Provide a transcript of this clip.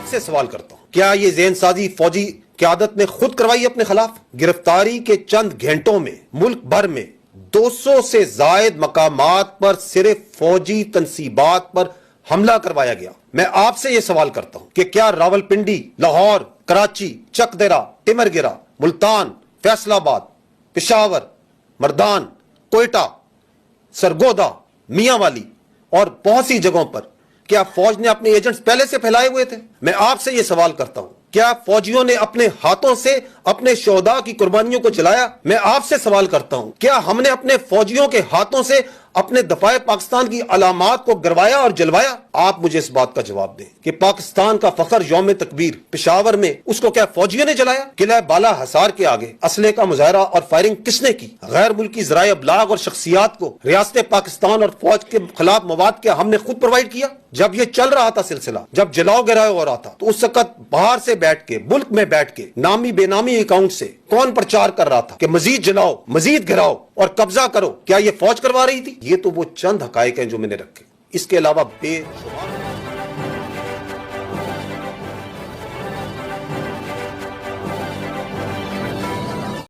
آپ سے سوال کرتا ہوں، کیا یہ ذہن سازی فوجی قیادت نے خود کروائی اپنے خلاف؟ گرفتاری کے چند گھنٹوں میں ملک بھر میں 200 سے زائد مقامات پر صرف فوجی تنصیبات پر حملہ کروایا گیا۔ میں آپ سے یہ سوال کرتا ہوں کہ کیا راولپنڈی، لاہور، کراچی، چک دیرہ، ٹمر گرہ، ملتان، فیصل آباد، پشاور، مردان، کوئٹہ، سرگودا، میاں والی اور بہت سی جگہوں پر کیا فوج نے اپنے ایجنٹس پہلے سے پھیلائے ہوئے تھے؟ میں آپ سے یہ سوال کرتا ہوں، کیا فوجیوں نے اپنے ہاتھوں سے اپنے شہداء کی قربانیوں کو جلایا؟ میں آپ سے سوال کرتا ہوں، کیا ہم نے اپنے فوجیوں کے ہاتھوں سے اپنے دفاع پاکستان کی علامات کو گروایا اور جلوایا؟ آپ مجھے اس بات کا جواب دیں کہ پاکستان کا فخر یوم تکبیر پشاور میں اس کو کیا فوجیوں نے جلایا؟ قلعہ بالا حصار کے آگے اسلحے کا مظاہرہ اور فائرنگ کس نے کی؟ غیر ملکی ذرائع ابلاغ اور شخصیات کو ریاست پاکستان اور فوج کے خلاف مواد کیا ہم نے خود پرووائڈ کیا؟ جب یہ چل رہا تھا سلسلہ، جب جلاؤ گراؤ ہو رہا تھا، تو اس وقت باہر سے بیٹھ کے، ملک میں بیٹھ کے نامی بے نامی اکاؤنٹ سے کون پرچار کر رہا تھا کہ مزید جلاؤ، مزید گراؤ اور قبضہ کرو؟ کیا یہ فوج کروا رہی تھی؟ یہ تو وہ چند حقائق ہیں جو میں نے رکھے، اس کے علاوہ بے شمار